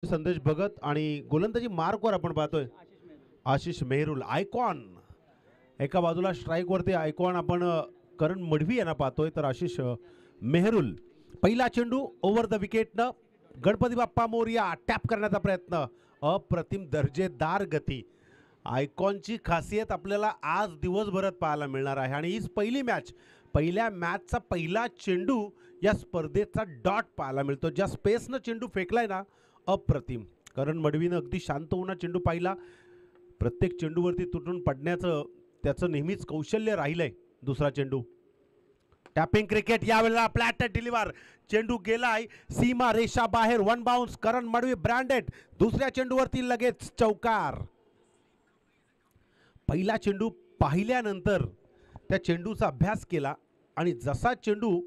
संदेश भगत आणि गोलंदाजी मार्कवर आपण पाहतोय आशिष मेहरुल आयकॉन. एका बाजूला स्ट्राइक वरती आयकॉन आपण करण मडवी यांना पाहतोय, तर आशिष मेहरुल पहिला चेंडू ओव्हर द विकेटनं गणपती बाप्पा मोरया टॅप करण्याचा प्रयत्न. अप्रतिम दर्जेदार गती. आयकॉनची खासियत आपल्याला आज दिवसभरात पाहायला मिळणार आहे आणि हीच पहिली मॅच, पहिल्या मॅचचा पहिला चेंडू या स्पर्धेचा डॉट पाहायला मिळतो. ज्या स्पेसनं चेंडू फेकलाय ना, अप्रतिम. करण मडवीनं अगदी शांत होऊन चेंडू पाहिला. प्रत्येक चेंडूवरती तुटून पडण्याचं त्याचं नेहमीच कौशल्य राहिलंय. दुसरा चेंडू टॅपिंग क्रिकेट, यावेळेला फ्लॅट डिलिव्हर. चेंडू गेलाय सीमा रेषा बाहेर, वन बाउन्स. करण मडवी ब्रँडेड. दुसऱ्या चेंडूवरती लगेच चौकार. पहिला चेंडू पाहिल्यानंतर त्या चेंडूचा अभ्यास केला आणि जसा चेंडू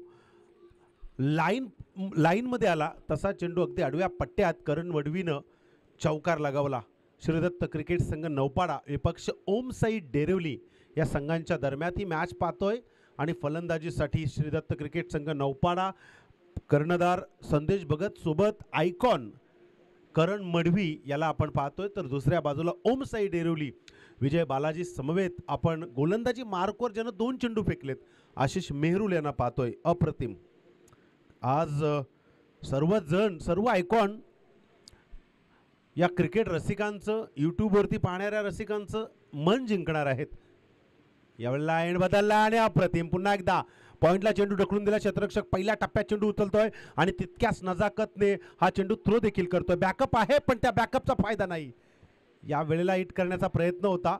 लाईनमध्ये आला तसा चेंडू अगदी आडव्या पट्ट्यात करण मडवीनं चौकार लगावला. श्रीदत्त क्रिकेट संघ नौपाडा विपक्ष ओम साई डेरिवली या संघांच्या दरम्यान ही मॅच पाहतोय आणि फलंदाजीसाठी श्रीदत्त क्रिकेट संघ नौपाडा कर्णधार संदेश भगत सोबत आयकॉन करण मडवी याला आपण पाहतोय, तर दुसऱ्या बाजूला ओम साई डेरिवली विजय बालाजी समवेत आपण गोलंदाजी मार्कवर ज्यानं 2 चेंडू फेकलेत आशिष मेहरुल यांना पाहतोय. अप्रतिम. आज सर्व आयकॉन या क्रिकेट रसिकांचं, यूट्यूबवरती पाहणाऱ्या रसिकांचं मन जिंकणार आहेत. यावेळेला एंड बदलला आणि अप्रतिम. पुन्हा एकदा पॉइंटला चेंडू ढकलून दिला क्षेत्ररक्षक. पहिल्या टप्प्यात चेंडू उचलतोय आणि तितक्याच नजाकतने हा चेंडू थ्रो देखील करतोय. बॅकअप आहे पण त्या बॅकअपचा फायदा नाही. या वेळेला हिट करण्याचा प्रयत्न होता.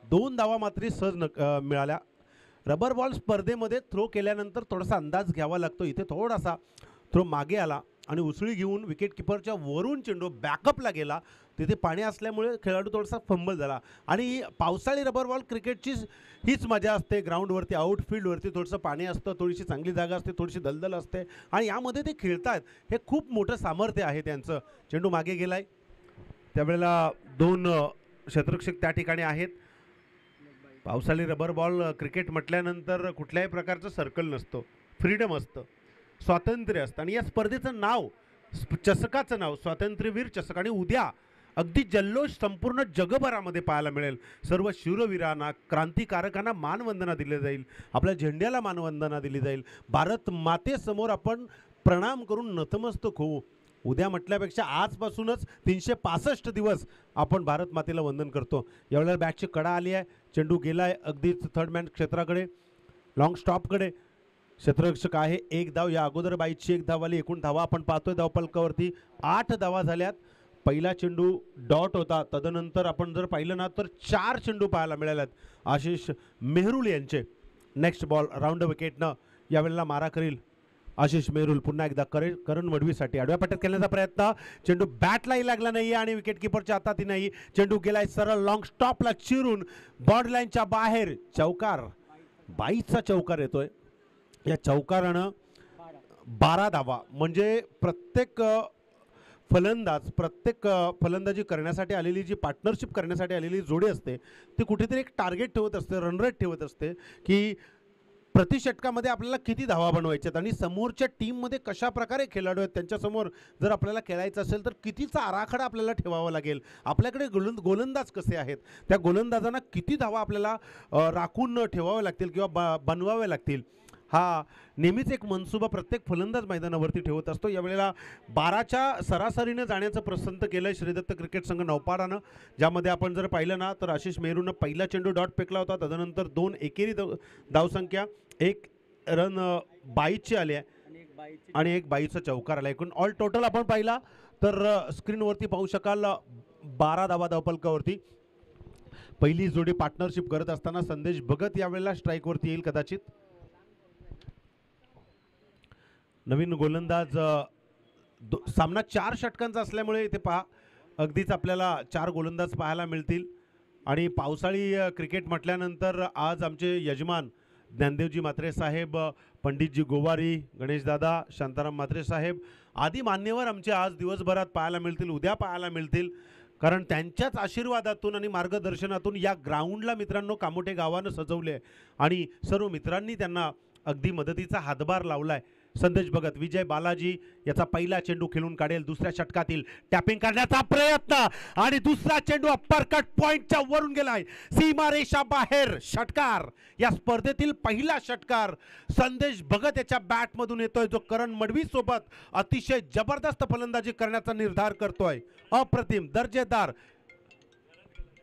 2 धावा मात्र सहज मिळाल्या. रबर बॉल स्पर्धेमध्ये थ्रो केल्यानंतर थोडासा अंदाज घ्यावा लागतो. इथे थोडासा थ्रो मागे आला आणि उसळी घेऊन विकेट किपरच्या वरून चेंडू बॅकअपला गेला. तिथे पाणी असल्यामुळे खेळाडू थोडासा फंबल झाला. आणि पावसाळी रबर बॉल क्रिकेटची हीच मजा असते. ग्राउंडवरती आउटफील्डवरती थोडंसं पाणी असतं, थोडीशी चांगली जागा असते, थोडीशी दलदल असते आणि यामध्ये ते खेळतात. हे खूप मोठं सामर्थ्य आहे त्यांचं. चेंडू मागे गेलाय, त्यावेळेला 2 क्षेत्ररक्षक त्या ठिकाणी आहेत. पावसाळी रबर बॉल क्रिकेट म्हटल्यानंतर कुठल्याही प्रकारचं सर्कल नसतं, फ्रीडम असतं, स्वातंत्र्य असतं आणि या स्पर्धेचं नाव, चषकाचं नाव स्वातंत्र्यवीर चषक. आणि उद्या अगदी जल्लोष संपूर्ण जगभरामध्ये पाहायला मिळेल. सर्व शूरवीरांना, क्रांतिकारकांना मानवंदना दिली जाईल, आपल्या झेंड्याला मानवंदना दिली जाईल. भारत मातेसमोर आपण प्रणाम करून नतमस्तक होऊ. उद्या म्हटल्यापेक्षा आजपासूनच 365 दिवस आपण भारत मातेला वंदन करतो. यावेळेला बॅटची कडा आली आहे. चेंडू गेलाय अगदीच थर्ड मॅन क्षेत्राकडे, लॉंग स्टॉपकडे. क्षेत्ररक्षक आहे. 1 धाव. या अगोदर बाईची 1 धाव आली. एकूण धावा आपण पाहतोय धावपलकावरती 8 धावा झाल्यात. पहिला चेंडू डॉट होता. तदनंतर आपण जर पाहिलं ना तर 4 चेंडू पाहायला मिळाल्यात आशिष मेहरुल यांचे. नेक्स्ट बॉल राऊंड विकेटनं यावेळेला मारा करील आशिष मेहरुल. पुन्हा एकदा करण मडवीसाठी आडव्या पट्ट्यात खेळण्याचा प्रयत्न. चेंडू बॅटलाही लागला नाही आणि विकेट किपरच्या हातातही नाही. चेंडू गेलाय सरळ लॉंग स्टॉपला चिरून बॉर्डर लाईनच्या बाहेर. चौकार. 22चा चौकार येतोय. या चौकारानं 12 धावा. म्हणजे प्रत्येक फलंदाजी करण्यासाठी आलेली, जी पार्टनरशिप करण्यासाठी आलेली जोडी असते ती कुठेतरी एक टार्गेट ठेवत असते, रन रेट ठेवत असते की प्रति षटकामध्ये आपल्याला किती धावा बनवायच्यात आणि समोरच्या टीममध्ये कशा प्रकारे खेळाडू आहेत त्यांच्यासमोर जर आपल्याला खेळायचं असेल तर कितीचा आराखडा आपल्याला ठेवावा लागेल. आपल्याकडे गोलंदाज कसे आहेत, त्या गोलंदाजांना किती धावा आपल्याला राखून ठेवाव्या लागतील किंवा बनवाव्या लागतील, हा नेहमीच एक मनसुबा प्रत्येक फलंदाज मैदानावरती ठेवत असतो. यावेळेला 12च्या सरासरीनं जाण्याचं पसंत केलं आहे श्रीदत्त क्रिकेट संघ नौपाडानं. ज्यामध्ये आपण जर पाहिलं ना तर आशिष मेहरुलनं पहिला चेंडू डॉट फेकला होता. तदनंतर 2 एकेरी धावसंख्या, 1 रन 22ची आली आहे आणि 1 22चा चौकार आला. एकूण ऑल टोटल आपण पाहिला तर स्क्रीनवरती पाहू शकाल 12 धावा धावपलकावरती. पहिली जोडी पार्टनरशिप करत असताना संदेश भगत यावेळेला स्ट्राईकवरती येईल कदाचित. नवीन गोलंदाज. सामना 4 षटकांचा असल्यामुळे इथे पहा अगदीच आपल्याला 4 गोलंदाज पाहायला मिळतील. आणि पावसाळी क्रिकेट म्हटल्यानंतर आज आमचे यजमान ज्ञानदेवजी म्हात्रे साहेब, पंडितजी गोवारी, गणेशदादा, शांताराम म्हात्रे साहेब आदी मान्यवर आमचे आज दिवसभरात पाहायला मिळतील, उद्या पाहायला मिळतील. कारण त्यांच्याच आशीर्वादातून आणि मार्गदर्शनातून या ग्राउंडला मित्रांनो कामोठे गावानं सजवले आणि सर्व मित्रांनी त्यांना अगदी मदतीचा हातभार लावलाय. संदेश भगत विजय बालाजी याचा पहिला चेंडू खेळून काढेल दुसऱ्या षटकातील टॅपिंग करण्याचा प्रयत्न आणि दुसरा चेंडू अप्परकट पॉइंटच्या वरून गेलाय सीमारेषा बाहेर. षटकार या स्पर्धेतील पहिला षटकार संदेश भगत याच्या बॅटमधून येतोय जो करण मडवी सोबत अतिशय जबरदस्त फलंदाजी करण्याचा निर्धार करतोय. अप्रतिम दर्जेदार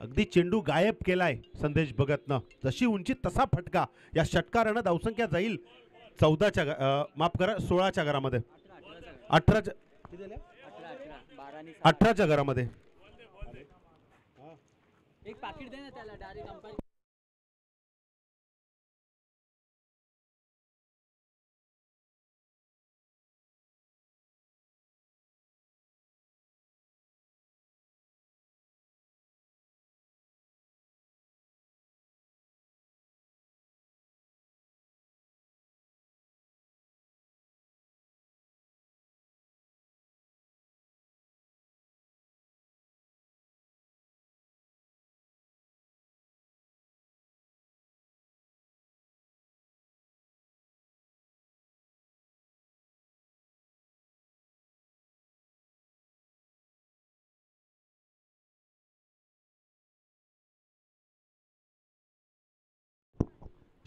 अगदी चेंडू गायब केलाय संदेश भगतनं. जशी उंची तसा फटका. या षटकारानं धावसंख्या जाईल 14च्या माफ करा 16च्या घरामध्ये 18च्या घरामध्ये. एक पाकिट दे ना त्याला डायरेक्ट अंपायर.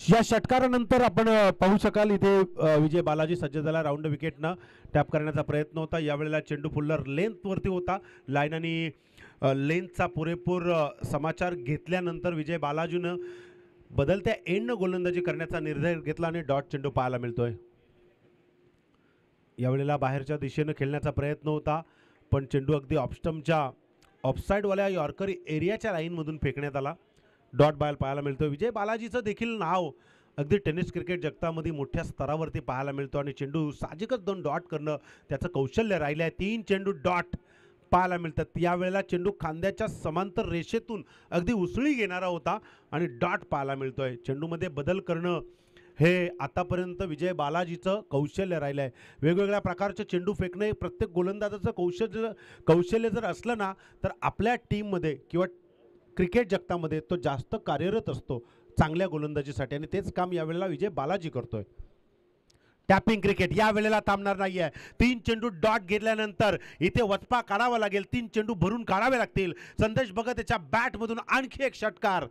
या षटकारानंतर आपण पाहू शकाल इथे विजय बालाजी सज्ज झाला. राऊंड विकेटनं टॅप करण्याचा प्रयत्न होता. यावेळेला चेंडू फुल्लर लेंथवरती होता. लाईन आणि लेंथचा पुरेपूर समाचार घेतल्यानंतर विजय बालाजीनं बदलत्या एंडनं गोलंदाजी करण्याचा निर्णय घेतला आणि डॉट चेंडू पाहायला मिळतोय. यावेळेला बाहेरच्या दिशेनं खेळण्याचा प्रयत्न होता पण चेंडू अगदी ऑफस्टम्पच्या ऑफसाईडवाल्या यॉर्कर एरियाच्या लाईनमधून फेकण्यात आला. डॉट बाहेर पाहायला मिळतो. विजय बालाजीचं देखील नाव अगदी टेनिस क्रिकेट जगतामध्ये मोठ्या स्तरावरती पाहायला मिळतो आणि चेंडू साहजिकच 2 डॉट करणं त्याचं कौशल्य राहिलं आहे. 3 चेंडू डॉट पाहायला मिळतात. यावेळेला चेंडू खांद्याच्या समांतर रेषेतून अगदी उसळी घेणारा होता आणि डॉट पाहायला मिळतोय. चेंडूमध्ये बदल करणं हे आतापर्यंत विजय बालाजीचं कौशल्य राहिलं आहे. वेगवेगळ्या प्रकारचे चेंडू फेकणे प्रत्येक गोलंदाजाचं कौशल्य जर असलं ना तर आपल्या टीममध्ये किंवा क्रिकेट जगतामध्ये तो जास्त कार्यरत असतो चांगल्या गोलंदाजीसाठी आणि तेच काम यावेळेला विजय बालाजी करतोय. टॅपिंग क्रिकेट या वेळेला थांबणार नाही आहे. 3 चेंडू डॉट घेतल्यानंतर इथे वचपा काढावा लागेल. 3 चेंडू भरून काढावे लागतील. संदेश भगत याच्या बॅटमधून आणखी एक षटकार.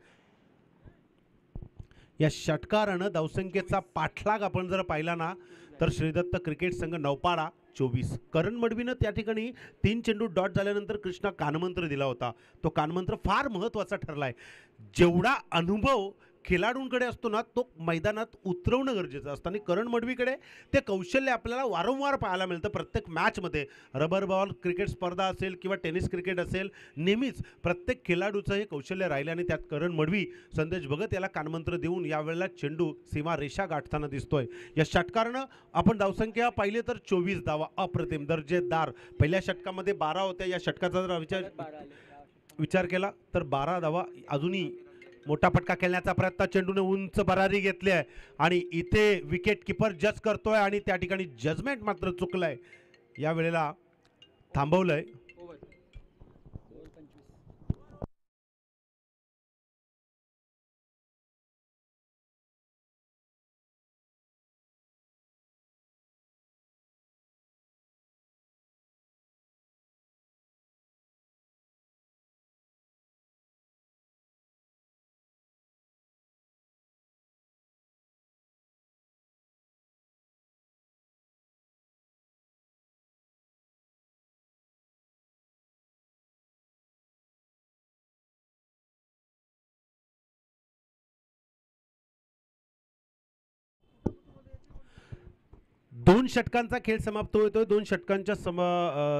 या षटकारानं धावसंख्येचा पाठलाग आपण जर पाहिला ना तर श्रीदत्त क्रिकेट संघ नौपाडा 24. करण मडवीनं त्या ठिकाणी 3 चेंडू डॉट झाल्यानंतर कृष्णा कानमंत्र दिला होता. तो कानमंत्र फार महत्त्वाचा ठरलाय. जेवढा अनुभव खेळाडूंकडे असतो ना तो मैदानात उतरवणं गरजेचं असतं आणि करण मडवीकडे ते कौशल्य आपल्याला वारंवार पाहायला मिळतं. प्रत्येक मॅचमध्ये रबर बॉल क्रिकेट स्पर्धा असेल किंवा टेनिस क्रिकेट असेल नेहमीच प्रत्येक खेळाडूचं हे कौशल्य राहिलं आणि त्यात करण मडवी संदेश भगत याला कानमंत्र देऊन यावेळेला चेंडू सीमा रेषा गाठताना दिसतोय. या षटकारानं आपण धावसंख्या पाहिली तर 24 धावा. अप्रतिम दर्जेदार. पहिल्या षटकामध्ये 12 होत्या. या षटकाचा जर विचार केला तर 12 धावा. अजूनही मोठा फटका खेळण्याचा प्रयत्न. चेंडूने उंच भरारी घेतली आहे आणि इथे विकेट किपर जज करतोय आणि त्या ठिकाणी जजमेंट मात्र चुकलंय. या वेळेला थांबवलंय. दोन षटकांचा खेळ समाप्त होतोय. 2 षटकांच्या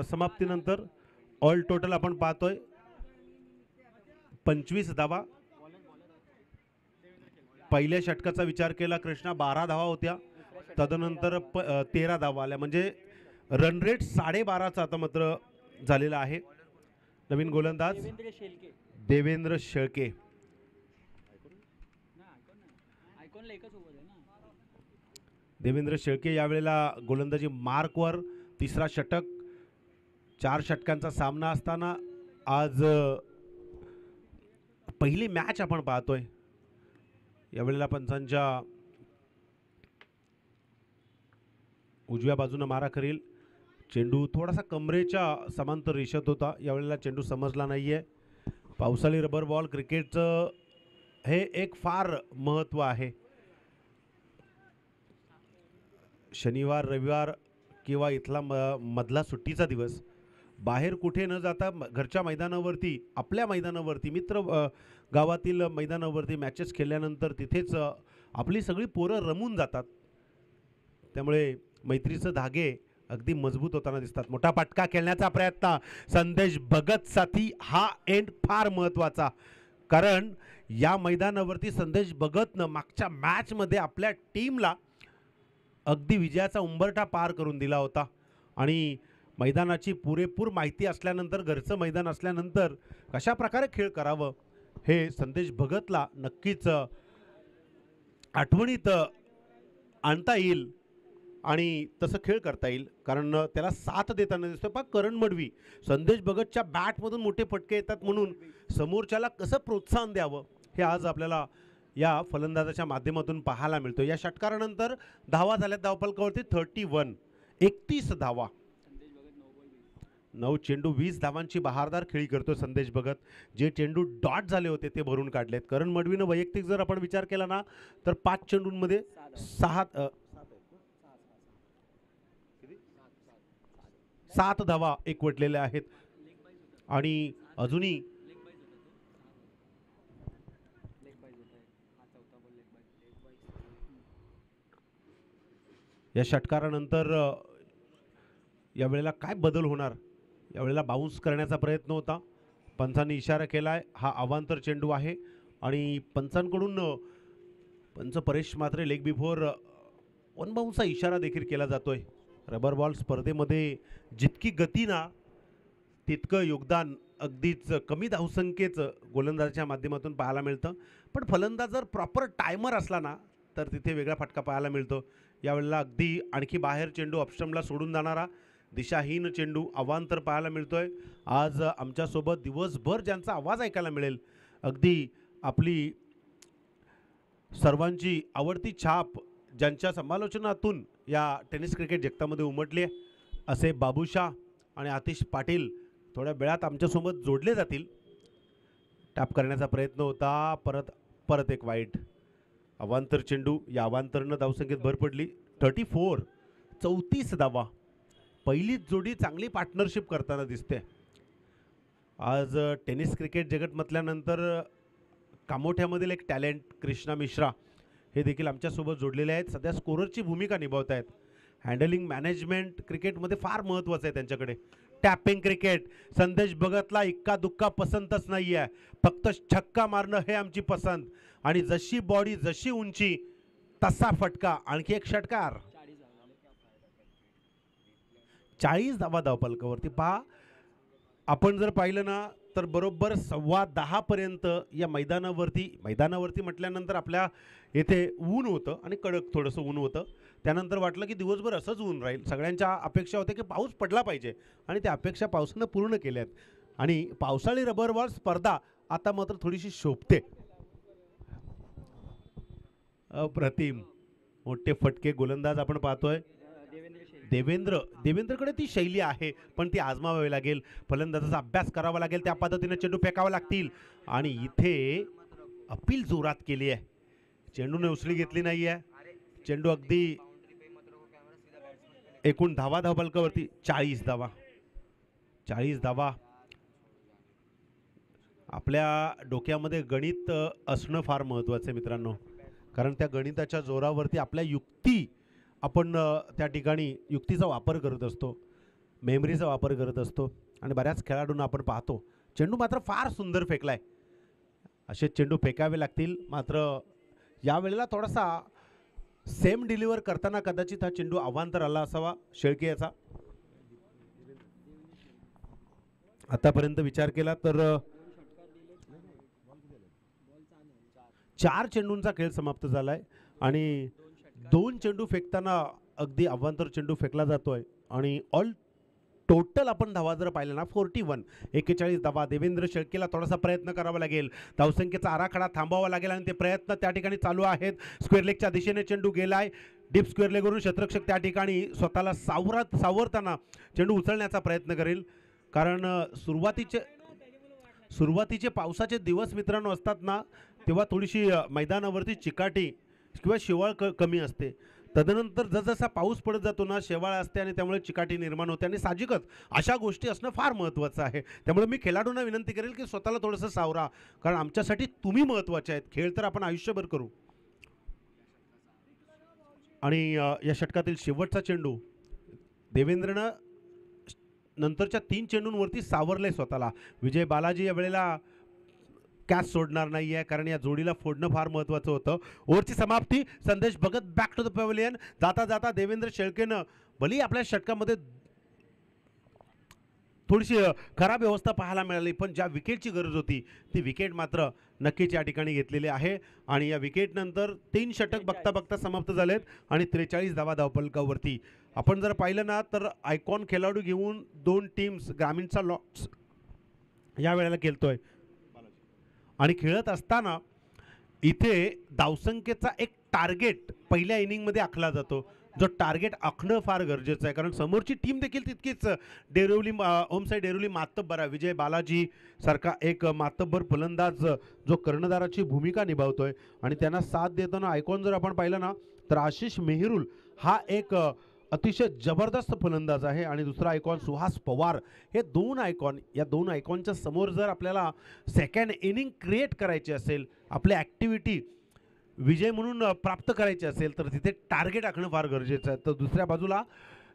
समाप्तीनंतर ऑल टोटल आपण पाहतोय 25 धावा. पहिल्या षटकाचा विचार केला कृष्णा 12 धावा होत्या. तदनंतर 13 धावा आल्या म्हणजे रन रेट 12.5चा आता मात्र झालेला आहे. नवीन गोलंदाज देवेंद्र शेळके. देवेंद्र शेळके यावेळेला गोलंदाजी मार्कवर. तिसरा षटक. 4 षटकांचा सामना असताना आज पहिली मॅच आपण पाहतोय. यावेळेला पंचांच्या उजव्या बाजूनं मारा करेल. चेंडू थोडासा कमरेच्या समांतर रेषेत होता, यावेळेला चेंडू समजला नाही आहे. पावसाळी रबर बॉल क्रिकेटचं हे एक फार महत्त्व आहे. शनिवार रविवार किंवा इथला मधला सुट्टीचा दिवस बाहेर कुठे न जाता घरच्या मैदानावरती, आपल्या मैदानावरती, गावातील मैदानावरती मॅचेस खेळल्यानंतर तिथेच आपली सगळी पोरं रमून जातात. त्यामुळे मैत्रीचे धागे अगदी मजबूत होताना दिसतात. मोठा फटका खेळण्याचा प्रयत्न संदेश भगतसाठी हा एंड फार महत्त्वाचा, कारण या मैदानावरती संदेश भगतनं मागच्या मॅचमध्ये आपल्या टीमला अगदी विजयाचा उंबरठा पार करून दिला होता. आणि मैदानाची पुरेपूर माहिती असल्यानंतर, घरचं मैदान असल्यानंतर कशा प्रकारे खेळ करावं हे संदेश भगतला नक्कीच आठवणीत आणता येईल आणि तसं खेळ करता येईल, कारण त्याला साथ देताना दिसतो. पहा करण मडवी, संदेश भगतच्या बॅटमधून मोठे फटके येतात म्हणून समोरच्याला कसं प्रोत्साहन द्यावं हे आज आपल्याला या फलंदाजाच्या माध्यमातून पाहायला मिळतो. या षटकारानंतर धावा झाल्यात धावफलकावरती 31 धावा. 9 चेंडू 20 धावांची बहारदार खेळी करतो संदेश भगत. जे चेंडू डॉट झाले होते ते भरून काढलेत. करण मडवीनं वैयक्तिक जर आपण विचार केला ना तर 5 चेंडूंमध्ये 7 धावा एकवटलेल्या आहेत. आणि अजूनही या षटकारानंतर यावेळेला काय बदल होणार, यावेळेला बाउन्स करण्याचा प्रयत्न होता. पंचांनी इशारा केला आहे, हा अवांतर चेंडू आहे आणि पंचांकडून पंच Paresh Mhatre leg before one बाउन्सचा इशारा देखील केला जातोय. रबर बॉल स्पर्धेमध्ये जितकी गती ना तितकं योगदान अगदीच कमी धावसंख्येचं गोलंदाजाच्या माध्यमातून पाहायला मिळतं. पण फलंदाज जर प्रॉपर टायमर असला ना तर तिथे वेगळा फटका पाहायला मिळतो. यावेळेला अगदी आणखी बाहेर चेंडू ऑप्शनला सोडून जाणारा दिशाहीन चेंडू अवांतर पाहायला मिळतोय. आज आमच्यासोबत दिवसभर ज्यांचा आवाज ऐकायला मिळेल, अगदी आपली सर्वांची आवडती छाप ज्यांच्या समालोचनातून या टेनिस क्रिकेट जगतामध्ये उमटली आहे, असे बाबूशाह आणि आतिश पाटील थोड्या वेळात आमच्यासोबत जोडले जातील. टॅप करण्याचा प्रयत्न होता, परत एक वाईट अवांतर चेंडू. या अवांतरनं धावसंख्येत भर पडली. 34 धावा. पहिलीच जोडी चांगली पार्टनरशिप करताना दिसते. आज टेनिस क्रिकेट जगत म्हटल्यानंतर कामोठ्यामधील एक टॅलेंट कृष्णा मिश्रा हे देखील आमच्यासोबत जोडलेले आहेत. सध्या स्कोररची भूमिका निभावत आहेत. हँडलिंग मॅनेजमेंट क्रिकेटमध्ये फार महत्त्वाचं आहे त्यांच्याकडे. टॅपिंग क्रिकेट संदेश भगतला इक्का दुक्का पसंतच नाही आहे, फक्त छक्का मारणं हे आमची पसंत. आणि जशी बॉडी जशी उंची तसा फटका. आणखी एक षटकार. 40 धावा धावफलकावरती. पहा आपण जर पाहिलं ना तर बरोबर 10:15 पर्यंत या मैदानावरती म्हटल्यानंतर आपल्या येथे ऊन होतं आणि कडक थोडंसं ऊन होतं. त्यानंतर वाटलं की दिवसभर असंच ऊन राहील. सगळ्यांच्या अपेक्षा होत्या की पाऊस पडला पाहिजे आणि त्या अपेक्षा पावसानं पूर्ण केल्यात. आणि पावसाळी रबर बॉल स्पर्धा आता मात्र थोडीशी शोभते. अप्रतिम मोठे फटके गोलंदाज आपण पाहतोय. देवेंद्रकडे ती शैली आहे पण ती आजमावावी लागेल. फलंदाजाचा अभ्यास करावा लागेल. त्या पद्धतीने चेंडू फेकावा लागतील. आणि इथे अपील जोरात केली आहे. चेंडूने उसळी घेतली नाही आहे. चेंडू अगदी एकूण धावफलकावरती 40 धावा. आपल्या डोक्यामध्ये गणित असणं फार महत्त्वाचं आहे मित्रांनो, कारण त्या गणिताच्या जोरावरती आपल्या आपण त्या ठिकाणी युक्तीचा वापर करत असतो, मेमरीचा वापर करत असतो. आणि बऱ्याच खेळाडूंना आपण पाहतो चेंडू मात्र फार सुंदर फेकलाय. असे चेंडू फेकावे लागतील. मात्र यावेळेला थोडासा सेम डिलिव्हर करताना कदाचित हा चेंडू अवांतर आला असावा शेळके याचा. आतापर्यंत विचार केला तर 4 चेंडूंचा खेळ समाप्त झालाय आणि 2 चेंडू फेकताना अगदी अवांतर चेंडू फेकला जातोय. आणि ऑल टोटल आपण धावा जर पाहिला ना 41 धावा. देवेंद्र शेळकेला थोडासा प्रयत्न करावा लागेल. धावसंख्येचा आराखडा थांबावा लागेल आणि ते प्रयत्न त्या ठिकाणी चालू आहेत. स्क्वेअर लेगच्या दिशेने चेंडू गेलाय. डीप स्क्वेअर लेगवरून क्षेत्ररक्षक त्या ठिकाणी स्वतःला सावरताना चेंडू उचलण्याचा प्रयत्न करेल, कारण सुरुवातीचे पावसाचे दिवस मित्रांनो असतात ना, तेव्हा थोडीशी मैदानावरती चिकाटी किंवा शेवाळ कमी असते. तदनंतर जसजसा पाऊस पडत जातो ना, शेवाळ असते आणि त्यामुळे चिकाटी निर्माण होते आणि साहजिकच अशा गोष्टी असणं फार महत्त्वाचं आहे. त्यामुळे मी खेळाडूंना विनंती करेल की स्वतःला थोडंसं सावरा, कारण आमच्यासाठी तुम्ही महत्त्वाचे आहेत. खेळ तर आपण आयुष्यभर करू. आणि या षटकातील शेवटचा चेंडू देवेंद्रनं नंतरच्या 3 चेंडूंवरती सावरले स्वतःला. विजय बालाजी यावेळेला कॅच सोडणार नाही आहे, कारण या जोडीला फोडणं फार महत्त्वाचं होतं. ओव्हरची समाप्ती. Sandesh Bhagat back to the pavilion. जाता जाता देवेंद्र शेळकेनं भली आपल्या षटकामध्ये थोडीशी खराब व्यवस्था पाहायला मिळाली, पण ज्या विकेटची गरज होती ती विकेट मात्र नक्कीच या ठिकाणी घेतलेली आहे. आणि या विकेटनंतर 3 षटक बघता बघता समाप्त झालेत आणि 43 धावा धावफलकावरती. आपण जर पाहिलं ना, तर आयकॉन खेळाडू घेऊन 2 टीम्स ग्रामीणचा लॉट्स या वेळेला खेळतोय आणि खेळत असताना इथे धावसंख्येचा एक टार्गेट पहिल्या इनिंगमध्ये आखला जातो, जो टार्गेट आखणं फार गरजेचं आहे, कारण समोरची टीम देखील तितकीच डेरिवली ओमसाई डेरिवली मातब्बर आहे. विजय बालाजी सारखा एक मातब्बर फलंदाज जो कर्णधाराची भूमिका निभावतोय आणि त्यांना साथ देताना आयकॉन जर आपण पाहिलं ना, तर आशिष मेहरुल हा एक अतिशय जबरदस्त फलंदाज आहे आणि दुसरा आयकॉन सुहास पवार. हे 2 आयकॉन, या 2 आयकॉनच्या समोर जर आपल्याला सेकंड इनिंग क्रिएट करायची असेल, आपली ॲक्टिव्हिटी विजय म्हणून प्राप्त करायची असेल, तर तिथे टार्गेट आखणं फार गरजेचं आहे. तर दुसऱ्या बाजूला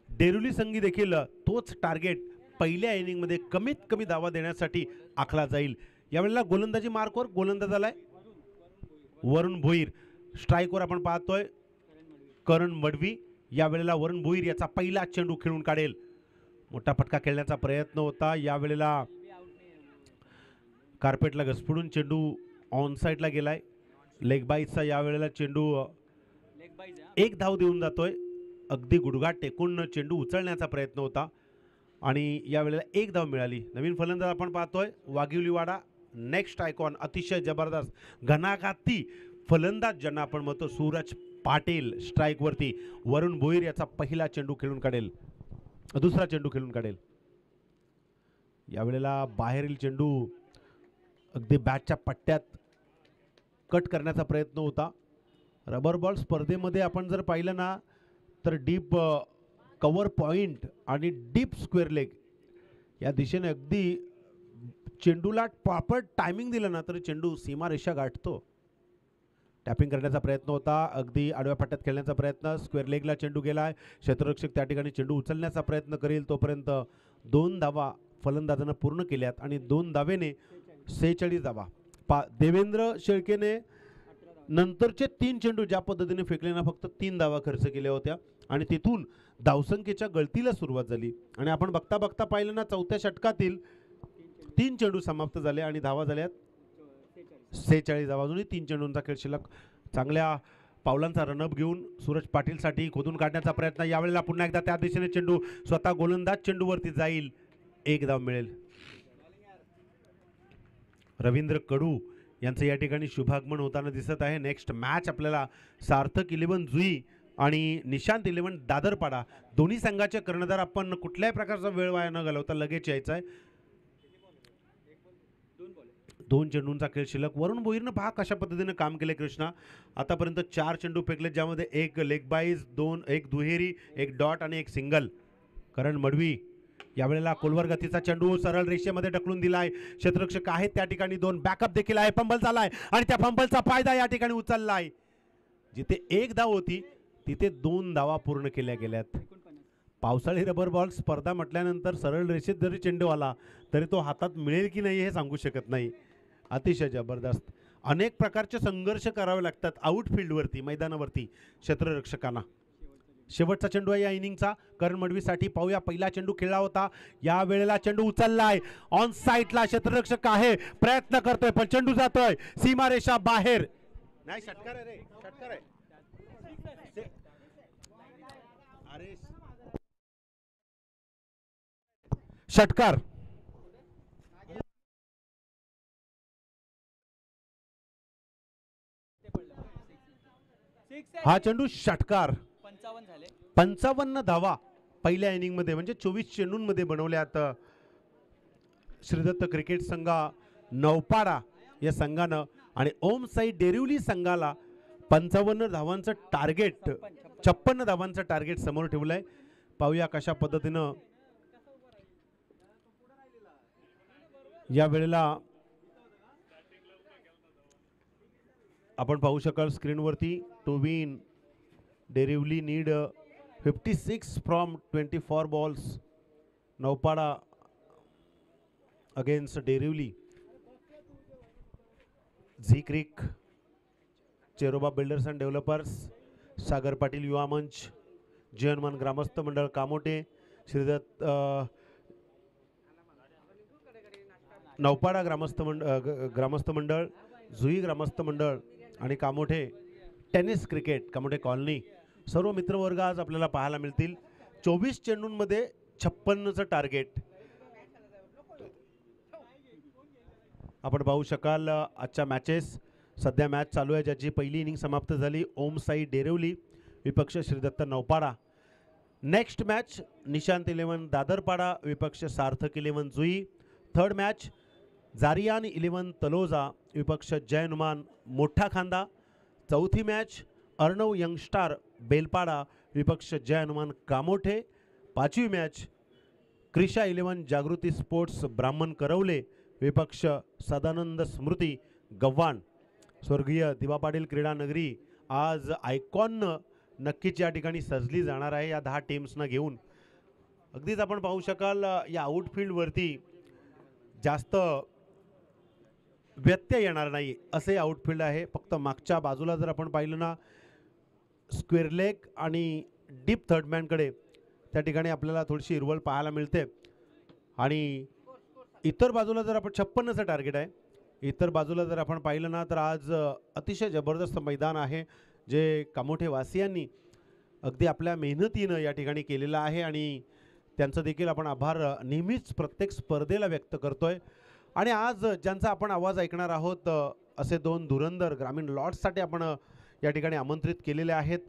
डेरिवली संघी देखील तोच टार्गेट पहिल्या इनिंगमध्ये कमीत कमी धावा देण्यासाठी आखला जाईल. यावेळेला गोलंदाजी मार्कवर गोलंदाज आलाय वरुण भोईर. स्ट्राईकवर आपण पाहतोय करण मडवी. यावेळेला वरुण भोईर याचा पहिला चेंडू खेळून काढेल. मोठा फटका खेळण्याचा प्रयत्न होता. यावेळेला कार्पेटला घसफडून चेंडू ऑन साईडला गेलाय. लेग बाईचा यावेळेला चेंडू एक धाव देऊन जातोय. अगदी गुडघा टेकून चेंडू उचलण्याचा प्रयत्न होता आणि यावेळेला एक धाव मिळाली. नवीन फलंदाज आपण पाहतोय वाघिवलीवाडा. नेक्स्ट आयकॉन अतिशय जबरदस्त घणाघाती फलंदाज ज्यांना आपण म्हणतो सूरज पाटील. स्ट्राईकवरती वरुण भोईर याचा पहिला चेंडू खेळून काढेल, दुसरा चेंडू खेळून काढेल. यावेळेला बाहेरील चेंडू अगदी बॅटच्या पट्ट्यात कट करण्याचा प्रयत्न होता. रबर बॉल स्पर्धेमध्ये आपण जर पाहिलं ना, तर डीप कव्हर पॉईंट आणि डीप स्क्वेअर लेग या दिशेने अगदी चेंडूला प्रॉपर टायमिंग दिलं ना, तर चेंडू सीमारेषा गाठतो. टॅपिंग करण्याचा प्रयत्न होता, अगदी आडव्या पट्ट्यात खेळण्याचा प्रयत्न. स्क्वेअर लेगला चेंडू गेलाय. क्षेत्ररक्षक त्या ठिकाणी चेंडू उचलण्याचा प्रयत्न करेल. तोपर्यंत 2 धावा फलंदाजानं पूर्ण केल्यात आणि 2 धावेने 46 धावा. देवेंद्र शेळकेने नंतरचे 3 चेंडू ज्या पद्धतीने फेकले ना, फक्त 3 धावा खर्च केल्या होत्या आणि तिथून धावसंख्येच्या गळतीला सुरुवात झाली. आणि आपण बघता बघता पाहिलं ना, चौथ्या षटकातील 3 चेंडू समाप्त झाले आणि धावा झाल्यात 46 धावा. अजूनही 3 चेंडूंचा खेळ शिल्लक. चांगल्या पावलांचा रनअप घेऊन सूरज पाटीलसाठी खोदून काढण्याचा प्रयत्न. यावेळेला पुन्हा एकदा त्या दिशेने चेंडू स्वतः गोलंदाज चेंडूवरती जाईल, एक धाव मिळेल. रवींद्र कडू यांचं या ठिकाणी शुभागमन होताना दिसत आहे. नेक्स्ट मॅच आपल्याला सार्थक 11 जुई आणि निशांत 11 दादरपाडा दोन्ही संघाचे कर्णधार आपण कुठल्याही प्रकारचा वेळ वाया न घालवता लगेच यायचा आहे. 2 चेंडूंचा खेळ शिल्लक. वरुण भोईरनं पहा कशा पद्धतीने काम केले कृष्णा. आतापर्यंत 4 चेंडू फेकले, ज्यामध्ये एक लेग बाईज, 2 एक दुहेरी, एक डॉट आणि एक सिंगल. करण मडवी यावेळेला कोलवर गतीचा चेंडू सरळ रेषेमध्ये ढकलून दिलाय. क्षेत्ररक्षक आहेत त्या ठिकाणी 2. बॅकअप देखील आहे. फंबल झालाय आणि त्या फंबलचा फायदा या ठिकाणी उचललाय. जिथे एक धाव होती तिथे 2 धावा पूर्ण केल्या गेल्यात. पावसाळी रबर बॉल स्पर्धा म्हटल्यानंतर सरळ रेषेत जरी चेंडू आला तरी तो हातात मिळेल की नाही हे सांगू शकत नाही. अतिशय जबरदस्त. अनेक प्रकारचे संघर्ष करावे लागतात आउटफील्डवरती, मैदानावरती क्षेत्ररक्षकांना. शेवटचा चेंडू आहे या इनिंगचा करण मडवीसाठी. पाहूया, पहिला चेंडू खेळला होता, या वेळेला चेंडू उचललाय. ऑन साईडला क्षेत्ररक्षक आहे, प्रयत्न करतोय पण चेंडू जातोय सीमारेषा बाहेर. नाही, षटकार आहे रे, षटकार आहे. अरे षटकार. हा चेंडू षटकार. 55 झाले. 55 धावा पहिल्या इनिंगमध्ये म्हणजे 24 चेंडूंमध्ये बनवल्यात श्रीदत्त क्रिकेट संघा नौपाडा या संघानं. आणि ओम साई डेरिवली संघाला 55 धावांचं टार्गेट, 56 धावांचं टार्गेट समोर ठेवलंय. पाहूया कशा पद्धतीनं या वेळेला आपण पाहू शकाल स्क्रीनवरती. To win Derivali need 56 from 24 balls. Naupada against Derivali. Zee cric, Cheroba builders and developers, Sagar Patil Yuva Manch, जय हनुमान ग्रामस्थ मंडळ कामोटे, श्रीदत्त नौपाडा ग्रामस्थ मंडळ, जुई ग्रामस्थ मंडळ आणि Kamothe tennis cricket Kamothe colony, सर्व मित्रवर्ग आज आपल्याला पाहायला मिळतील. 24 चेंडूंमध्ये 56चं टार्गेट आपण पाहू शकाल. आजच्या मॅचेस सध्या मॅच चालू आहे, ज्याची पहिली इनिंग समाप्त झाली. ओम साई डेरिवली विपक्ष श्रीदत्त नौपाडा. नेक्स्ट मॅच निशांत 11 दादरपाडा विपक्ष सार्थक 11 जुई. थर्ड मॅच जारियान 11 तलोजा विपक्ष जय हनुमान मोठा खांदा. चौथी मॅच अर्णव यंगस्टार बेलपाडा विपक्ष जय हनुमान कामोठे. पाचवी मॅच क्रिशा 11 जागृती स्पोर्ट्स ब्राह्मण करवले विपक्ष सदानंद स्मृती गव्हाण. स्वर्गीय दिवा पाटील क्रीडा नगरी आज आयकॉन नक्कीच या ठिकाणी सजली जाणार आहे या 10 टीम्सना घेऊन. अगदीच आपण पाहू शकाल या आउटफील्डवरती जास्त व्यत्यय येणार नाही असे आउटफील्ड आहे. फक्त मागच्या बाजूला जर आपण पाहिलं ना स्क्वेअर लेग आणि डीप थर्डमॅनकडे त्या ठिकाणी आपल्याला थोडीशी हिरवळ पाहायला मिळते. आणि इतर बाजूला जर आपण 56चं टार्गेट आहे. इतर बाजूला जर आपण पाहिलं ना तर आज अतिशय जबरदस्त मैदान आहे जे कामोठे वासियांनी अगदी आपल्या मेहनतीनं या ठिकाणी केलेलं आहे आणि त्यांचं देखील आपण आभार नेहमीच प्रत्येक स्पर्धेला व्यक्त करतोय. आणि आज ज्यांचा आपण आवाज ऐकणार आहोत असे 2 धुरंधर ग्रामीण लॉर्ड्ससाठी आपण या ठिकाणी आमंत्रित केलेले आहेत.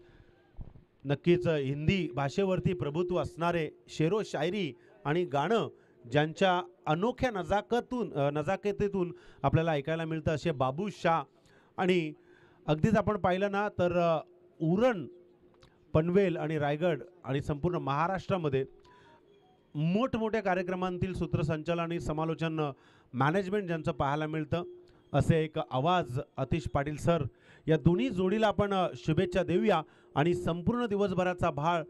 नक्कीच हिंदी भाषेवरती प्रभुत्व असणारे शेरो शायरी आणि गाणं ज्यांच्या अनोख्या नजाकतीतून आपल्याला ऐकायला मिळतं असे बाबू शाह. आणि अगदीच आपण पाहिलं ना तर उरण, पनवेल आणि रायगड आणि संपूर्ण महाराष्ट्रामध्ये मोठमोठ्या कार्यक्रमांतील सूत्रसंचालन आणि समालोचन मॅनेजमेंट ज्यांचं पाहायला मिळतं असे एक आवाज आतिश पाटील सर. या दोन्ही जोडीला आपण शुभेच्छा देऊया. आणि संपूर्ण दिवसभराचा भाळ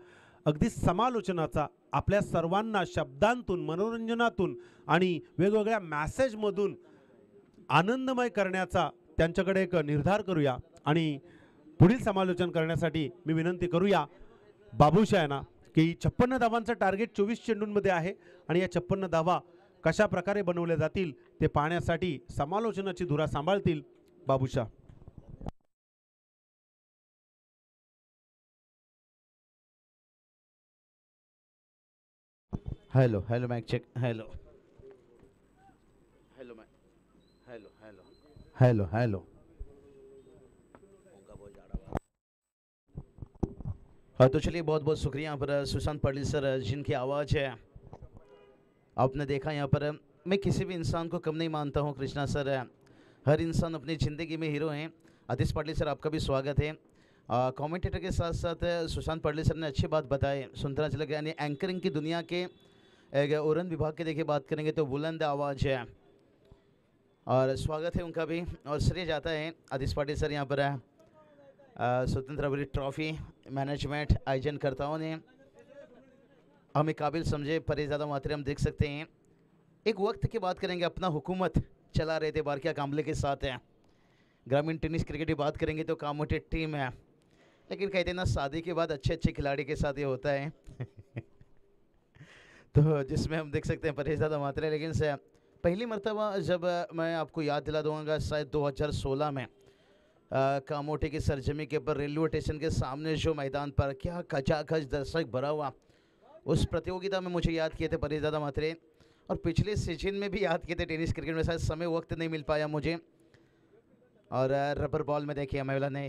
अगदी समालोचनाचा आपल्या सर्वांना शब्दांतून, मनोरंजनातून आणि वेगवेगळ्या मॅसेजमधून आनंदमय करण्याचा त्यांच्याकडे एक निर्धार करूया. आणि पुढील समालोचन करण्यासाठी मी विनंती करूया बाबूशाह यांना की 56 धावांचं टार्गेट 24 चेंडूंमध्ये आहे आणि या 56 धावा कशा प्रकारे बनवल्या जातील ते पाहण्यासाठी समालोचनाची धुरा सांभाळतील Babushah. Hello hello mic check. Hello hello mic. Hello hello hello hello. हाँ तो चलिए बहुत बहुत शुक्रिया यहाँ पर सुशांत पाटिल सर जिनकी आवाज़ है आपने देखा. यहाँ पर मैं किसी भी इंसान को कम नहीं मानता हूँ. कृष्णा सर, हर इंसान अपनी ज़िंदगी में हीरो हैं. आतिश पाटिल सर आपका भी स्वागत है. कमेंटेटर के साथ साथ सुशांत पाटिल सर ने अच्छी बात बताई, सुनता चला गया. यानी एंकरिंग की दुनिया के उड़न विभाग की देखिए बात करेंगे तो बुलंद आवाज़ है और स्वागत है उनका भी. और श्रेय जाता है आतिश पाटिल सर यहाँ पर स्वतंत्र अवधि ट्रॉफी मैनेजमेंट आयोजनकर्ताओं ने हमें काबिल समझे. परेज़ादा मात्रे हम देख सकते हैं. एक वक्त की बात करेंगे अपना हुकूमत चला रहे थे बारकिया कामले के साथ है. ग्रामीण टेनिस क्रिकेट की बात करेंगे तो कामोटे टीम है. लेकिन कहते हैं ना शादी के बाद अच्छे अच्छे खिलाड़ी के साथ ये होता है. तो जिसमें हम देख सकते हैं परेज़ादा मात्रे. लेकिन से पहली मरतबा जब मैं आपको याद दिला दूँगा शायद 2016 में कामोटे की सरजमी के ऊपर रेलवे स्टेशन के सामने जो मैदान पर क्या खचाखच दर्शक भरा हुआ, उस प्रतियोगिता में मुझे याद किए थे परेज़ादा मात्रे. और पिछले सीजन में भी याद किए थे टेनिस क्रिकेट में. शायद समय वक्त नहीं मिल पाया मुझे. और रबर बॉल में देखिए महिला ने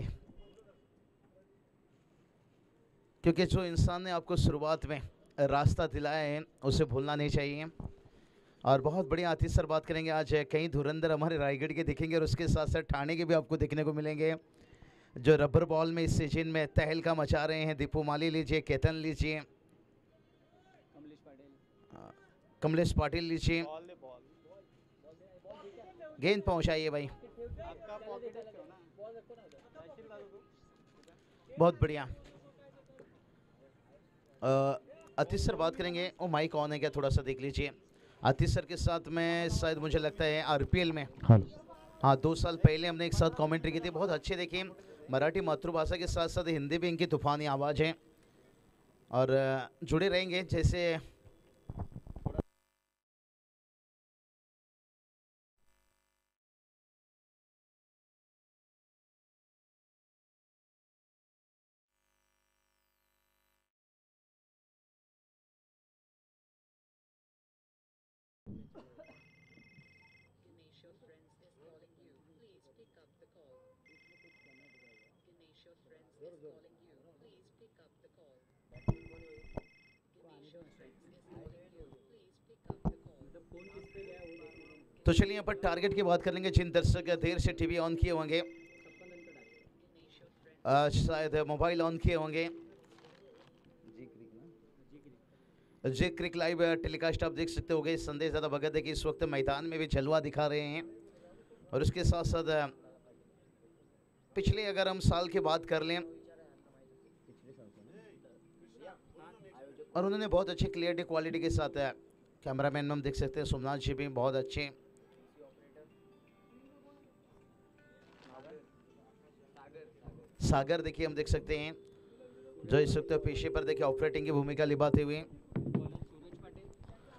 क्योंकि जो इंसान ने आपको शुरुआत में रास्ता दिलाया है उसे भूलना नहीं चाहिए। और बहुत बढ़िया आतिश सर बात करेंगे। आज कई धुरंधर हमारे रायगढ़ के दिखेंगे और उसके साथ साथ ठाणे के भी आपको देखने को मिलेंगे, जो रबर बॉल में इस सीजन में तहलका मचा रहे हैं। दीपू माली लीजिए, केतन लीजिए, कमलेश पाटिल लीजिए, गेंद पहुंचाइए भाई, बहुत बढ़िया। आतिश सर बात करेंगे। वो माइक ऑन है क्या, थोड़ा सा देख लीजिए। आतिश सर के साथ में शायद मुझे लगता है आरपीएल में, हाँ 2 साल पहले हमने एक साथ कमेंट्री की थी। बहुत अच्छे देखिए, मराठी मातृभाषा के साथ साथ हिंदी भी इनकी तूफानी आवाज़ है और जुड़े रहेंगे। जैसे तो चलिए यहाँ पर टारगेट की बात कर लेंगे। जिन दर्शक देर से टीवी ऑन किए होंगे, शायद मोबाइल ऑन किए होंगे, जी क्रिक लाइव टेलीकास्ट आप देख सकते होंगे। संदेश ज़्यादा भगत है कि इस वक्त मैदान में भी जलवा दिखा रहे हैं। और उसके साथ साथ पिछले अगर हम साल की बात कर लें, और उन्होंने बहुत अच्छी क्लियरिटी क्वालिटी के साथ कैमरामैन हम देख सकते हैं, सोमनाथ जी भी बहुत अच्छे। सागर देखिए हम देख सकते हैं, जो इस वक्त पेशे पर देखिए ऑपरेटिंग की भूमिका निभाते हुए।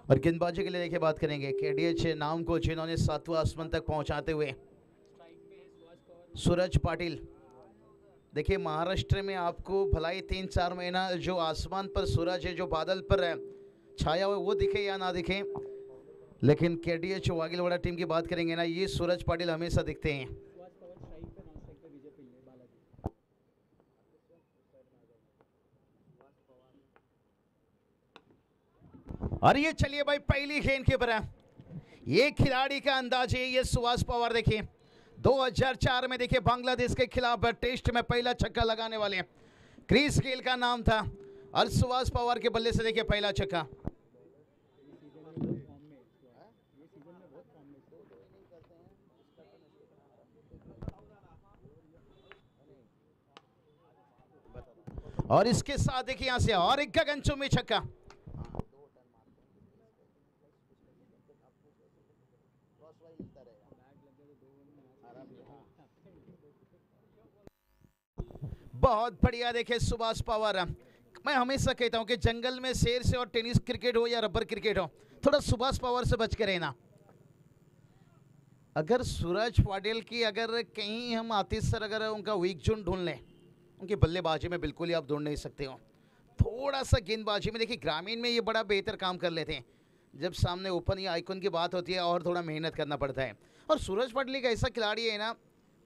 और गेंदबाजी के लिए देखिए बात करेंगे, केडीएच नाम को जिन्होंने 7वां आसमान तक पहुंचाते हुए सूरज पाटिल। देखिए महाराष्ट्र में आपको भलाई 3-4 महीना जो आसमान पर सूरज है, जो बादल पर छाया हुआ, वो दिखे या ना दिखे, लेकिन केडीएच वागिलवाड़ा टीम की बात करेंगे ना, ये सूरज पाटिल हमेशा दिखते हैं। और ये चलिए भाई पहली गेंद के ऊपर ये खिलाड़ी का अंदाज है, ये सुभाष पवार देखिए 2004 में देखिए बांग्लादेश के खिलाफ टेस्ट में पहला छक्का लगाने वाले क्रिस गेल का नाम था। और सुभाष पवार के बल्ले से देखिए पहला छक्का। और इसके साथ देखिए यहां से और एक गगनचुंबी छक्का। बहुत बढ़िया देखिए सुभाष पवार। मैं हमेशा कहता हूं कि जंगल में शेर से और टेनिस क्रिकेट हो या रबर क्रिकेट हो, थोड़ा सुभाष पवार से बच के रहना। अगर सूरज पाटिल की अगर कहीं हम आतिश सर अगर उनका वीक जोन ढूंढ लें, उनकी बल्लेबाजी में बिल्कुल ही आप ढूंढ नहीं सकते हो। थोड़ा सा गेंदबाजी में देखिए ग्रामीण में ये बड़ा बेहतर काम कर लेते हैं, जब सामने ओपन या आइकॉन की बात होती है और थोड़ा मेहनत करना पड़ता है। और सूरज पाटिल एक ऐसा खिलाड़ी है ना,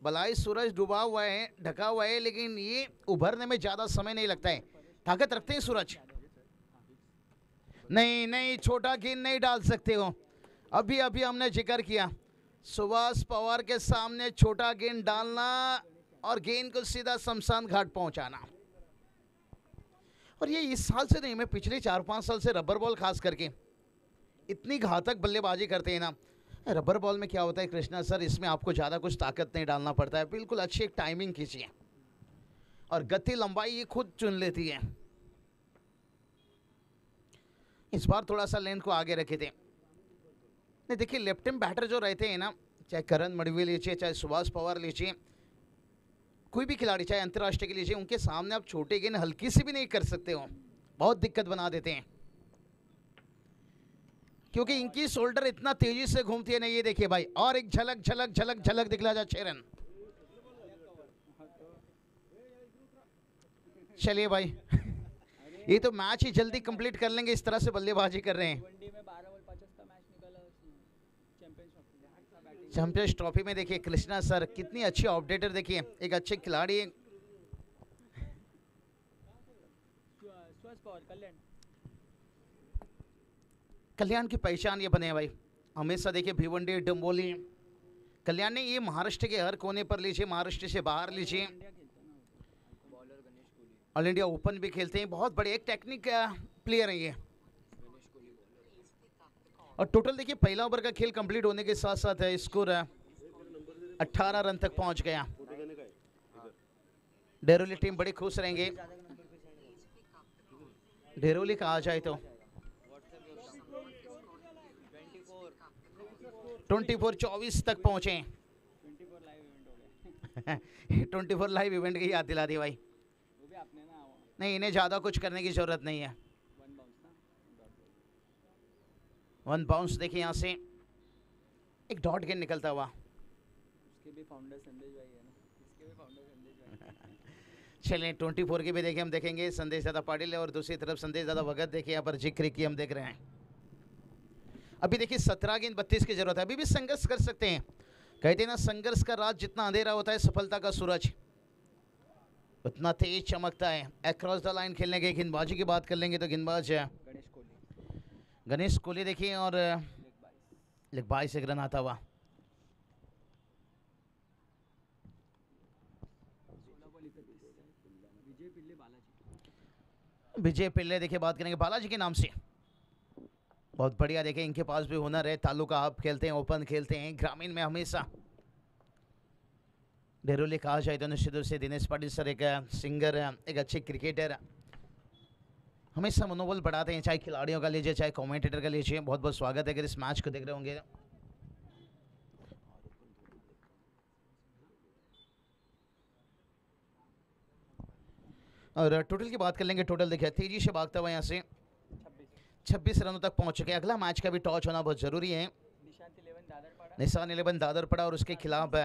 भलाई सूरज डूबा हुआ है, ढका हुआ है, लेकिन ये उभरने में ज़्यादा समय नहीं लगता है। ताकत रखते हैं सूरज। नहीं नहीं, छोटा गेंद नहीं डाल सकते हो। अभी अभी हमने जिक्र किया, सुभाष पवार के सामने छोटा गेंद डालना और गेंद को सीधा शमशान घाट पहुंचाना। और ये इस साल से नहीं, मैं पिछले 4-5 साल से रबर बॉल खास करके इतनी घातक बल्लेबाजी करते हैं ना। रबर बॉल में क्या होता है कृष्णा सर, इसमें आपको ज़्यादा कुछ ताकत नहीं डालना पड़ता है, बिल्कुल अच्छी एक टाइमिंग कीजिए और गति लंबाई ये खुद चुन लेती है। इस बार थोड़ा सा लेंथ को आगे रखे थे। नहीं देखिए लेफ्ट हैंड बैटर जो रहते हैं ना, चाहे करण मडवी लीजिए, चाहे सुभाष पवार लीजिए, कोई भी खिलाड़ी चाहे अंतर्राष्ट्रीय के लीजिए, उनके सामने आप छोटे गेंद हल्की सी भी नहीं कर सकते हो, बहुत दिक्कत बना देते हैं, क्योंकि इनकी शोल्डर इतना तेजी से घूमती है ना। ये देखिए भाई, और एक झलक झलक झलक झलक दिखला जा 6 रन। चलिए भाई ये तो मैच ही जल्दी कंप्लीट कर लेंगे, इस तरह से बल्लेबाजी कर रहे हैं। चैंपियंस ट्रॉफी में देखिए कृष्णा सर कितनी अच्छी अपडेटर, देखिए एक अच्छे खिलाड़ी। और कल्याण कल्याण की पहचान ये बने हैं भाई, हमेशा देखिए भिवंडी डंबोली। कल्याण ने ये महाराष्ट्र के हर कोने पर लीजिए, महाराष्ट्र से बाहर लीजिए, इंडिया खेलता ना bowler Ganesh Kohli all India open भी खेलते हैं, बहुत बड़े एक टेक्निक प्लेयर है ये। और टोटल देखिए पहला ओवर का खेल कंप्लीट होने के साथ साथ स्कोर 18 रन तक पहुंच गया। डेरोली टीम बड़ी खुश रहेंगे, डेरोली का आ जाए तो 24 तक पहुंचे। 24 लाइव इवेंट हो गया 24 लाइव इवेंट की याद दिला दी भाई। वो भी आपने ना नहीं, इन्हें ज़्यादा कुछ करने की ज़रूरत नहीं है। वन बाउंस ना डॉट वन बाउंस देखिए यहाँ से एक डॉट गेंद निकलता हुआ। उसके भी फाउंडर संदेश भाई है ना, इसके भी फाउंडर संदेश भाई चलिए 24 की भी देखिए, हम देखेंगे संदेश दादा पाटिल है और दूसरी तरफ संदेश दादा भगत देखिए यहाँ पर जिक्र की हम देख रहे हैं। अभी देखिए 17 गेंद 32 की जरूरत है, अभी भी संघर्ष कर सकते हैं। कहते हैं ना संघर्ष का रात जितना अंधेरा होता है सफलता का सूरज उतना तेज चमकता है। अक्रॉस द लाइन खेलने के गेंदबाजी की बात कर लेंगे तो गेंदबाज गणेश कोहली देखिए और लेग 22 एक रन आता हुआ। विजय पिल्ले देखिए बात करेंगे बालाजी के नाम से, बहुत बढ़िया। देखिए इनके पास भी हुनर है, तालुका आप खेलते हैं, ओपन खेलते हैं, ग्रामीण में हमेशा। डेरोली कहा जाए तो निश्चित रूप से दिनेश पाटिल सर एक सिंगर, एक अच्छे क्रिकेटर, हमेशा मनोबल बढ़ाते हैं, चाहे खिलाड़ियों का लीजिए चाहे कमेंटेटर का लीजिए। बहुत बहुत स्वागत है अगर इस मैच को देख रहे होंगे। और टोटल की बात कर लेंगे, टोटल देखिए तेजी से भागता हुआ यहाँ से 26 रनों तक पहुंच चुके हैं। अगला मैच का भी टॉस होना बहुत जरूरी है। निशान 11 दादर पड़ा और उसके खिलाफ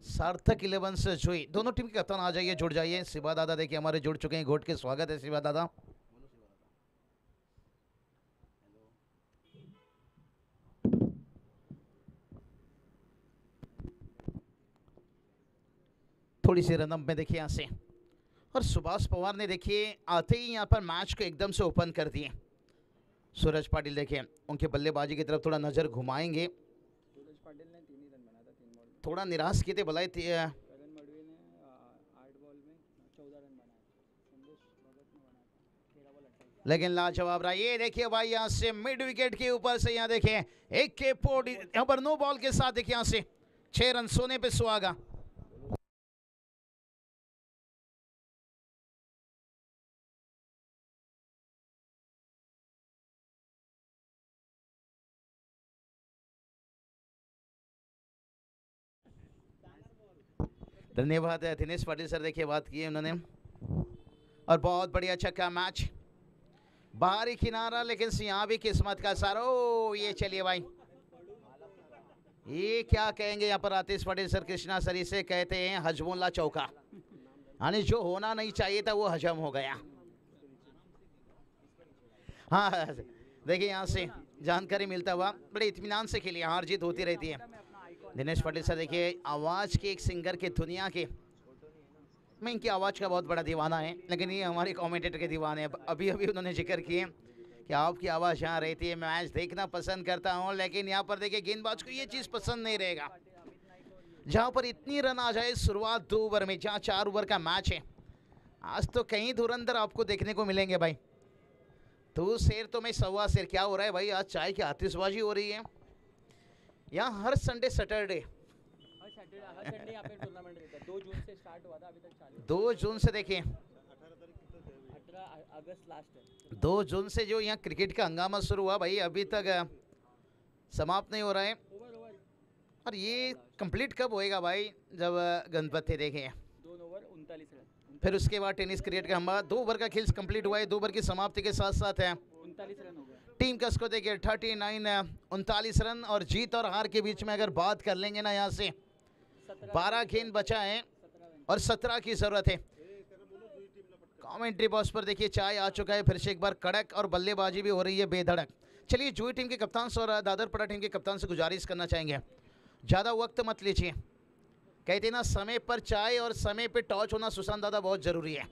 सार्थक 11 से जुई। दोनों टीम के कप्तान आ जाइए, जुड़ जाइए। शिवा दादा देखिए हमारे जुड़ चुके हैं, घोट के स्वागत है शिवा दादा। थोड़ी सी रनअप में देखिए यहाँ से, और सुभाष पवार ने देखिए आते ही यहाँ पर मैच को एकदम से ओपन कर दिए। सूरज पाटिल देखिए उनके बल्लेबाजी की तरफ थोड़ा नजर घुमाएंगे। सूरज पाटिल ने 3 ही रन बनाया था 3 बॉल में। थोड़ा निराश किए थे भलाई गगन मडवी ने 8 बॉल में 14 रन बनाए। संदेश भगत ने बनाया था 13 बॉल 28। लेकिन लाजवाब रहा। ये देखिए भाई यहाँ से मिड विकेट के ऊपर से यहाँ देखिए एक के पोड यहाँ पर नो बॉल के साथ देखिए यहाँ से 6 रन सोने पे सुहागा। धन्यवाद दिनेश पाटिल सर, देखिए बात की है उन्होंने। और बहुत बढ़िया छक्का, मैच बाहरी किनारा, लेकिन यहाँ भी किस्मत का सारा। ओ ये चलिए भाई, ये क्या कहेंगे यहाँ पर आतिश पाटिल सर, कृष्णा सर, इसे कहते हैं हजमुल्ला चौका। यानी जो होना नहीं चाहिए था वो हजम हो गया। हाँ देखिए यहाँ से जानकारी मिलता हुआ, बड़े इत्मीनान से खेलिए, हार जीत होती रहती है। दिनेश पाटिल सर देखिए आवाज़ के एक सिंगर के दुनिया के, मैं इनकी आवाज़ का बहुत बड़ा दीवाना है, लेकिन ये हमारे कमेंटेटर के दीवाने हैं। अभी अभी उन्होंने जिक्र किए कि आपकी आवाज़ यहाँ रहती है, मैच देखना पसंद करता हूँ, लेकिन यहाँ पर देखिए गेंदबाज को ये चीज़ पसंद नहीं रहेगा। जहाँ पर इतनी रन आ जाए शुरुआत 2 ओवर में, जहाँ 4 ओवर का मैच है, आज तो कहीं धुरंधर आपको देखने को मिलेंगे भाई। तो शेर तो मैं 1.25 शेर, क्या हो रहा है भाई, आज चाय की आतिशबाजी हो रही है यहाँ हर संडे सैटरडे। हर संडे यहाँ पे टूर्नामेंट रहता है। 2 जून से स्टार्ट हुआ था, अभी तक चालू है। 2 जून से देखिए, 18 अगस्त लास्ट है। 2 जून से जो यहाँ क्रिकेट का हंगामा शुरू हुआ भाई, अभी तक समाप्त नहीं हो रहा है। और ये कंप्लीट कब होएगा भाई, जब गणपति देखें 2 ओवर 39 रन। फिर उसके बाद टेनिस क्रिकेट का हमारा 2 ओवर का खेल कंप्लीट हुआ है। 2 ओवर की समाप्ति के साथ साथ है 39 रन हो गया। टीम का स्कोर देखिए 39 रन। और जीत और हार के बीच में अगर बात कर लेंगे ना, यहाँ से 12 गेंद बचा है और 17 की जरूरत है। कमेंट्री बॉक्स पर देखिए चाय आ चुका है फिर से एक बार कड़क, और बल्लेबाजी भी हो रही है बेधड़क। चलिए जुई टीम के कप्तान से और दादरपड़ा टीम के कप्तान से गुजारिश करना चाहेंगे, ज़्यादा वक्त मत लीजिए। कहते ना समय पर चाय और समय पे टॉस होना सुशांत दादा बहुत ज़रूरी है।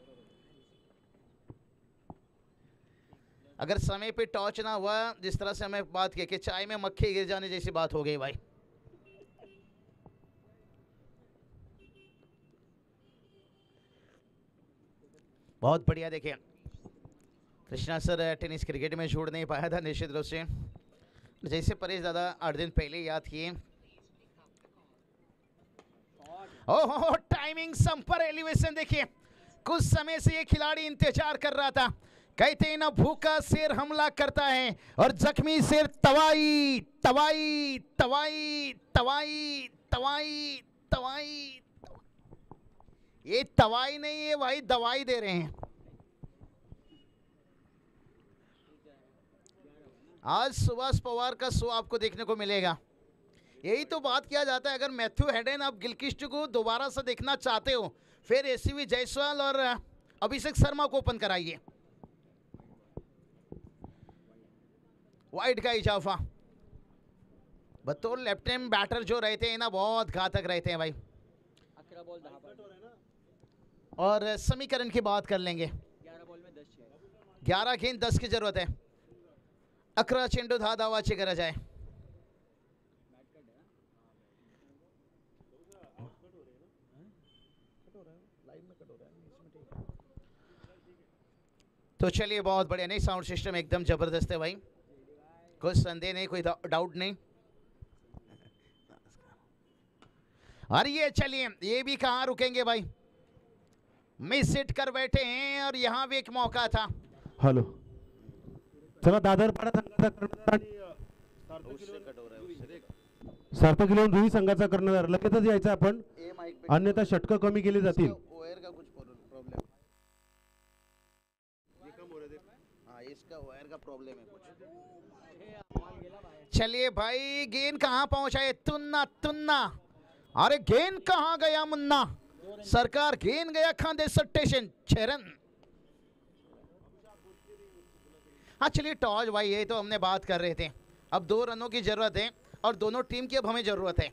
अगर समय पे टॉर्च ना हुआ, जिस तरह से हमें बात की कि चाय में मक्खी गिर जाने जैसी बात हो गई भाई। बहुत बढ़िया। देखिए कृष्णा सर टेनिस क्रिकेट में छोड़ नहीं पाया था निश्चित रूप से, जैसे परेश दादा 8 दिन पहले याद किए। ओहो टाइमिंग संपर एलिवेशन देखिए, कुछ समय से ये खिलाड़ी इंतजार कर रहा था। कहते हैं ना भूखा शेर हमला करता है और जख्मी शेर तवाई तवाई तवाई तवाई तवाई तवाई। ये तवाई नहीं है भाई, दवाई दे रहे हैं। आज सुभाष पवार का शो आपको देखने को मिलेगा। यही तो बात किया जाता है, अगर मैथ्यू हेडन आप गिलक्रिस्ट को दोबारा से देखना चाहते हो, फिर एसीवी जायसवाल और अभिषेक शर्मा को ओपन कराइए। वाइट का इजाफा बतौर लेफ्ट हैंड बैटर जो रहते हैं ना, बहुत घातक रहते हैं भाई। 11 बॉल 10 पर, और समीकरण की बात कर लेंगे। 11 बॉल में 10 है। 11 गेंद 10 की जरूरत है। 11 चेंडू धा धावाची गरज आहे। तो चलिए बहुत बढ़िया। नहीं साउंड सिस्टम एकदम जबरदस्त है भाई, कोई संदेह नहीं, कोई डाउट नहीं। और ये चलिए, ये भी कहाँ रुकेंगे भाई, मिस हिट कर बैठे हैं और यहाँ भी एक मौका था। हॅलो, चला दादरपाडा संघाचा कर्णधार आणि सार्थक इलेव्हन जुई संघाचा कर्णधार लगेचच यायचा आपण, अन्यथा षटकं कमी केली जातील। इसका वायर का प्रॉब्लम है कुछ। चलिए भाई, गेंद कहाँ पहुंचा है? तुन्ना तुन्ना, अरे गेंद कहाँ गया मुन्ना सरकार? गेंद गया खांदेसर स्टेशन 6 रन। हाँ चलिए टॉस भाई, ये तो हमने बात कर रहे थे। अब 2 रनों की जरूरत है और दोनों टीम की अब हमें जरूरत है।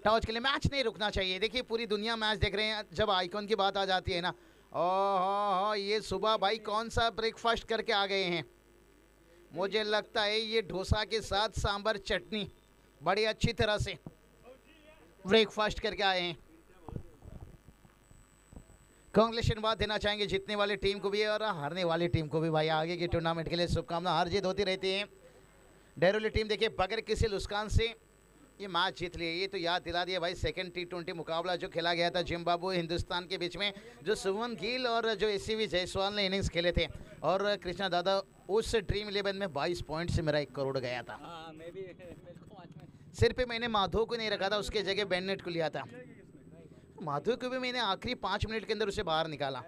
टॉस के लिए मैच नहीं रुकना चाहिए। देखिए पूरी दुनिया मैच देख रहे हैं, जब आइकॉन की बात आ जाती है ना, ओह ये सुबह भाई कौन सा ब्रेकफास्ट करके आ गए हैं? मुझे लगता है ये डोसा के साथ सांभर चटनी बड़ी अच्छी तरह से ब्रेकफास्ट करके आए हैं। कांग्रेचुलेशन बात देना चाहेंगे जीतने वाली टीम को भी और हारने वाली टीम को भी भाई। आगे की टूर्नामेंट के लिए शुभकामना। हार जीत होती रहती है। डेरोली टीम देखिए बगैर किसी नुकसान से ये मैच जीत लिए। ये तो याद दिला दिया भाई, सेकंड T20 मुकाबला जो खेला गया था जिम्बाब्वे हिंदुस्तान के बीच में, जो शुभमन गिल और जो एसीवी जायसवाल ने इनिंग्स खेले थे, और कृष्णा दादा उस ड्रीम 11 में 22 पॉइंट से मेरा 1 करोड़ गया था। हाँ मैं भी, मेरे को आज में सिर पे मैंने माधो को नहीं रखा था, उसके जगह बेन्नेट को लिया था। माधो को भी मैंने आखिरी 5 मिनट के अंदर उसे बाहर निकाला।